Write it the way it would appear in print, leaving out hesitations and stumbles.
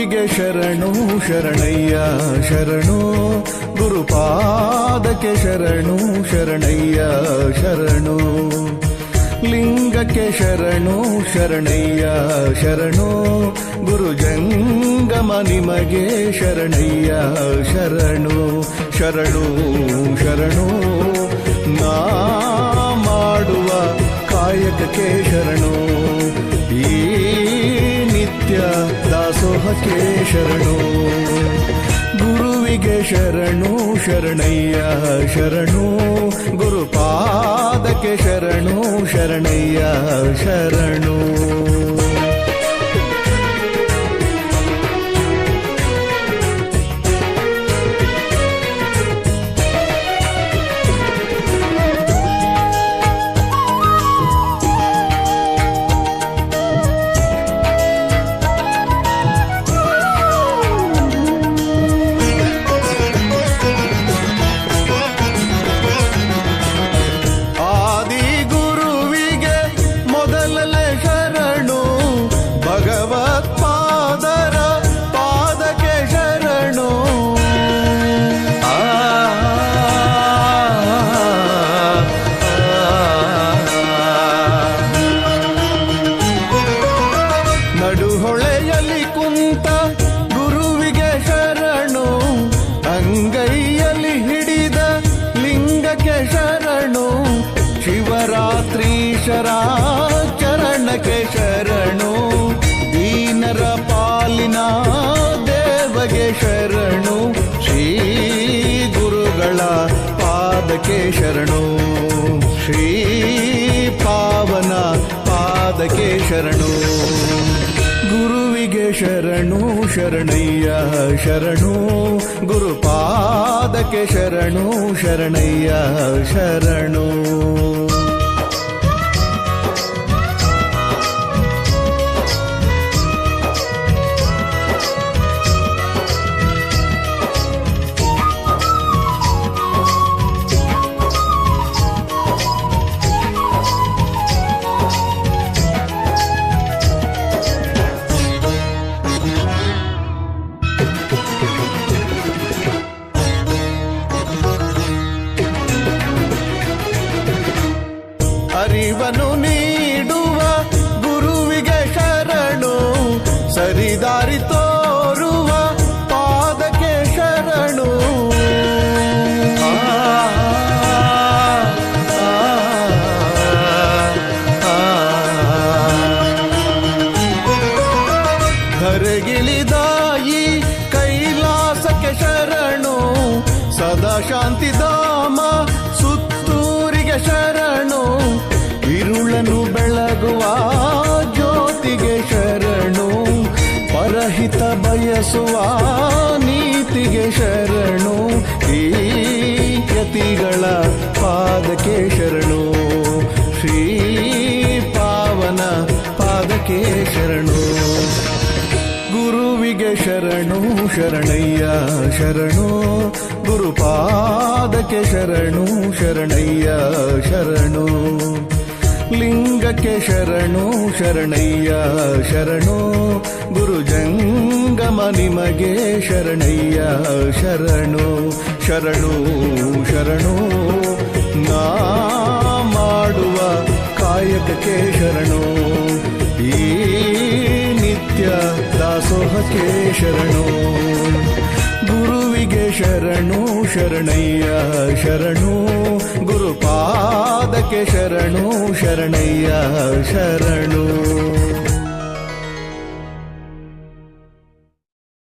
ಗುರುವಿಗೆ ಶರಣು ಶರಣಯ್ಯ ಶರಣು, ಗುರುಪಾದಕ್ಕೆ ಶರಣು ಶರಣಯ್ಯ ಶರಣು, ಲಿಂಗಕ್ಕೆ ಶರಣು ಶರಣಯ್ಯ ಶರಣು, ಗುರು ಜಂಗಮ ನಿಮಗೆ ಶರಣಯ್ಯ ಶರಣು ಶರಣು ಶರಣು, ನಾ ಮಾಡುವ ಕಾಯಕಕ್ಕೆ ಶರಣು, ಈ ನಿತ್ಯ ದಾಸೋಹಕ್ಕೆ ಶರಣು. ಗುರುವಿಗೆ ಶರಣು ಶರಣಯ್ಯ ಶರಣು, ಗುರುಪಾದಕ್ಕೆ ಶರಣು ಶರಣಯ್ಯ ಶರಣು. ನಡುಹೊಳೆಯಲ್ಲಿ ಕುಂತ ಗುರುವಿಗೆ ಶರಣು, ಅಂಗೈಯಲ್ಲಿ ಹಿಡಿದ ಲಿಂಗಕ್ಕೆ ಶರಣು, ಶಿವರಾತ್ರೀಶರ ಚರಣಕ್ಕೆ ಶರಣು, ದೀನರ ಪಾಲಿನ ದೇವಗೆ ಶರಣು, ಶ್ರೀ ಗುರುಗಳ ಪಾದಕ್ಕೆ ಶರಣು, ಶ್ರೀ ಪಾವನ ಪಾದಕ್ಕೆ ಶರಣು. ಗುರುವಿಗೆ ಶರಣು ಶರಣಯ್ಯ ಶರಣು, ಗುರುಪಾದಕ್ಕೆ ಶರಣು ಶರಣಯ್ಯ ಶರಣು. ಅರಿವನ್ನು ನೀಡುವ ಗುರುವಿಗೆ ಶರಣು, ಸರಿದಾರಿ ತೋರುವ ಪಾದಕ್ಕೆ ಶರಣು. ಧರೆಗಿಳಿದ ಈ ಕೈಲಾಸಕ್ಕೆ ಶರಣು, ಸದಾ ಶಾಂತಿಧಾಮ ಸುತ್ತೂರಿಗೆ ಶರಣು, ಇರುಳನು ಬೆಳಗುವ ಜ್ಯೋತಿಗೆ ಶರಣು, ಪರಹಿತ ಬಯಸುವ ನೀತಿಗೆ ಶರಣು, ಈ ಯತಿಗಳ ಪಾದಕ್ಕೆ ಶರಣು, ಶ್ರೀ ಪಾವನ ಪಾದಕ್ಕೆ ಶರಣು. ಗುರುವಿಗೆ ಶರಣು ಶರಣಯ್ಯ ಶರಣು, ಗುರುಪಾದಕ್ಕೆ ಶರಣು ಶರಣಯ್ಯ ಶರಣು, ಲಿಂಗಕ್ಕೆ ಶರಣು ಶರಣಯ್ಯ ಶರಣು, ಗುರು ಜಂಗಮ ನಿಮಗೆ ಶರಣಯ್ಯ ಶರಣು ಶರಣು ಶರಣು, ನಾ ಮಾಡುವ ಕಾಯಕಕ್ಕೆ ಶರಣು, ಈ ನಿತ್ಯ ದಾಸೋಹಕ್ಕೆ ಶರಣು. ಗುರುವಿಗೆ ಶರಣು ಶರಣಯ್ಯ ಶರಣು, ಗುರುಪಾದಕ್ಕೆ ಶರಣು ಶರಣಯ್ಯ ಶರಣು.